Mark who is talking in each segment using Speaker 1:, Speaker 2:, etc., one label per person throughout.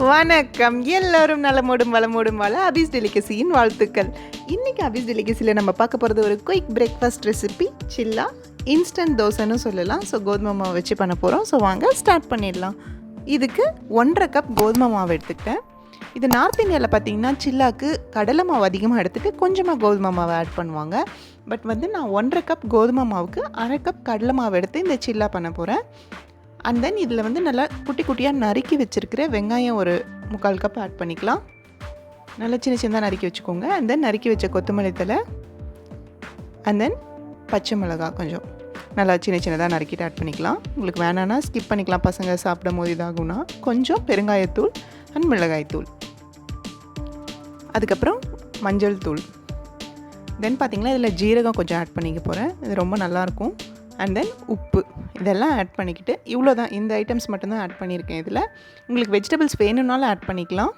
Speaker 1: வணக்கம், எல்லோரும் நலமோடும் வளமோடும் வாழ ABIS DELICACYயின் வாழ்த்துக்கள். இன்றைக்கி ABIS DELICACYயில் நம்ம பார்க்க போகிறது ஒரு குயிக் பிரேக்ஃபாஸ்ட் ரெசிபி, சில்லா இன்ஸ்டன்ட் தோசைன்னு சொல்லலாம். ஸோ கோதுமை மாவு வச்சு பண்ண போகிறோம். ஸோ வாங்க ஸ்டார்ட் பண்ணிடலாம். இதுக்கு 1.5 கப் கோதுமை மாவு எடுத்துக்கிட்டேன். இது நார்த் இந்தியாவில் பார்த்திங்கன்னா சில்லாக்கு கடலை மாவு அதிகமாக எடுத்துகிட்டு கொஞ்சமாக கோதுமை மாவு ஆட் பண்ணுவாங்க. பட் நான் 1.5 கப் கோதுமை மாவுக்கு 1/2 கப் கடலை மாவு எடுத்து இந்த சில்லா பண்ண போகிறேன். அண்ட் தென் இதில் நல்லா குட்டி குட்டியாக நறுக்கி வச்சுருக்கிற வெங்காயம் ஒரு 3/4 கப் ஆட் பண்ணிக்கலாம். நல்லா சின்ன சின்னதாக நறுக்கி வச்சுக்கோங்க. அண்ட் தென் நறுக்கி வச்ச கொத்தமல்லி தழை, அண்ட் தென் பச்சை மிளகா கொஞ்சம் நல்லா சின்ன சின்னதாக நறுக்கிட்டு ஆட் பண்ணிக்கலாம். உங்களுக்கு வேணான்னா ஸ்கிப் பண்ணிக்கலாம், பசங்க சாப்பிடும் போது இதாகும்னா. கொஞ்சம் பெருங்காயத்தூள் அண்ட் மிளகாய்த்தூள், அதுக்கப்புறம் மஞ்சள் தூள், தென் பார்த்திங்கன்னா இதில் ஜீரகம் கொஞ்சம் ஆட் பண்ணிக்க போகிறேன். இது ரொம்ப நல்லாயிருக்கும். அண்ட் தென் உப்பு, இதெல்லாம் ஆட் பண்ணிக்கிட்டு இவ்வளோ தான், இந்த ஐட்டம்ஸ் மட்டும்தான் ஆட் பண்ணியிருக்கேன். இதில் உங்களுக்கு வெஜிடபிள்ஸ் வேணும்னாலும் ஆட் பண்ணிக்கலாம்.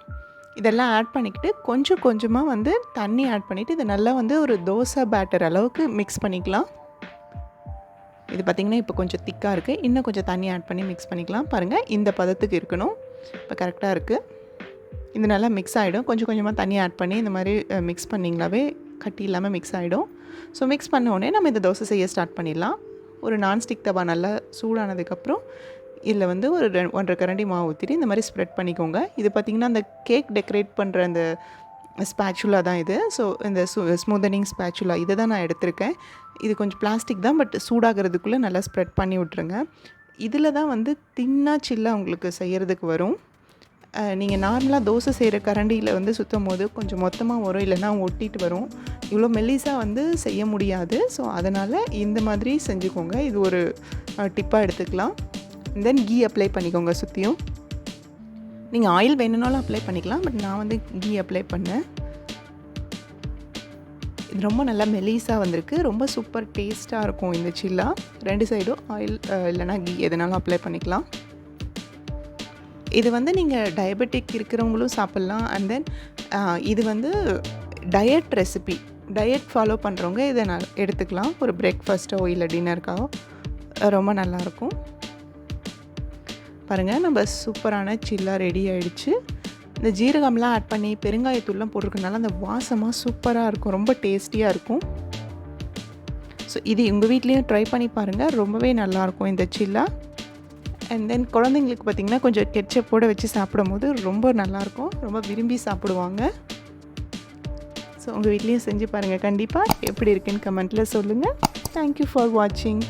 Speaker 1: இதெல்லாம் ஆட் பண்ணிக்கிட்டு கொஞ்சம் கொஞ்சமாக தண்ணி ஆட் பண்ணிவிட்டு இதை நல்லா ஒரு தோசை பேட்டர் அளவுக்கு மிக்ஸ் பண்ணிக்கலாம். இது பார்த்திங்கன்னா இப்போ கொஞ்சம் திக்காக இருக்குது. இன்னும் கொஞ்சம் தண்ணி ஆட் பண்ணி மிக்ஸ் பண்ணிக்கலாம். பாருங்கள், இந்த பதத்துக்கு இருக்கணும். இப்போ கரெக்டாக இருக்குது. இது நல்லா மிக்ஸ் ஆகிடும். கொஞ்சம் கொஞ்சமாக தண்ணி ஆட் பண்ணி இந்த மாதிரி மிக்ஸ் பண்ணிங்களாவே கட்டி இல்லாமல் மிக்ஸ் ஆகிடும். ஸோ மிக்ஸ் பண்ண உடனே நம்ம இந்த தோசை செய்ய ஸ்டார்ட் பண்ணிடலாம். ஒரு நான்ஸ்டிக் தவா நல்லா சூடானதுக்கப்புறம் இதில் ஒரு 1.5 கரண்டி மாவு ஊற்றிட்டு இந்த மாதிரி ஸ்ப்ரெட் பண்ணிக்கோங்க. இது பார்த்திங்கன்னா அந்த கேக் டெக்கரேட் பண்ணுற அந்த ஸ்பேச்சுலா தான் இது. ஸோ இந்த ஸ்மூதனிங் ஸ்பேச்சுலா இதை தான் நான் எடுத்திருக்கேன். இது கொஞ்சம் பிளாஸ்டிக் தான், பட் சூடாகிறதுக்குள்ளே நல்லா ஸ்ப்ரெட் பண்ணி விட்ருங்க. இதில் தான் தின்னாக சில்லா உங்களுக்கு செய்கிறதுக்கு வரும். நீங்கள் நார்மலாக தோசை செய்கிற கரண்டியில் சுற்றும் போது கொஞ்சம் மொத்தமாக வரும், இல்லைன்னா ஒட்டிட்டு வரும். இவ்வளோ மெல்லிஸாக செய்ய முடியாது. ஸோ அதனால் இந்த மாதிரி செஞ்சுக்கோங்க. இது ஒரு டிப்பாக எடுத்துக்கலாம். தென் கீ அப்ளை பண்ணிக்கோங்க சுற்றியும். நீங்கள் ஆயில் வேணும்னாலும் அப்ளை பண்ணிக்கலாம், பட் நான் கீ அப்ளை பண்ணேன். இது ரொம்ப நல்லா மெல்லிஸாக வந்திருக்கு. ரொம்ப சூப்பர் டேஸ்ட்டாக இருக்கும் இந்த சில்லா. 2 சைடும் ஆயில் இல்லைனா கீ எதுனாலும் அப்ளை பண்ணிக்கலாம். இது நீங்கள் டயபெட்டிக் இருக்கிறவங்களும் சாப்பிட்லாம். அண்ட் தென் இது டயட் ரெசிபி, டயட் ஃபாலோ பண்ணுறவங்க இதை எடுத்துக்கலாம். ஒரு பிரேக்ஃபாஸ்ட்டோ இல்லை டின்னருக்காகவோ ரொம்ப நல்லாயிருக்கும். பாருங்கள், நம்ம சூப்பரான சில்லா ரெடி ஆகிடுச்சு. இந்த ஜீரகம்லாம் ஆட் பண்ணி பெருங்காயத்தூள்லாம் போட்டிருக்கனால அந்த வாசமாக சூப்பராக இருக்கும், ரொம்ப டேஸ்டியாக இருக்கும். ஸோ இது உங்கள் வீட்லேயும் ட்ரை பண்ணி பாருங்கள், ரொம்பவே நல்லாயிருக்கும் இந்த சில்லா. அண்ட் தென் குழந்தைங்களுக்கு பார்த்திங்கன்னா கொஞ்சம் கெட்சப்போடு வச்சு சாப்பிடும் போது ரொம்ப நல்லாயிருக்கும், ரொம்ப விரும்பி சாப்பிடுவாங்க. ஸோ உங்கள் வீட்லேயும் செஞ்சு பாருங்கள். கண்டிப்பாக எப்படி இருக்குன்னு கமெண்ட்டில் சொல்லுங்கள். தேங்க்யூ ஃபார் வாட்சிங்.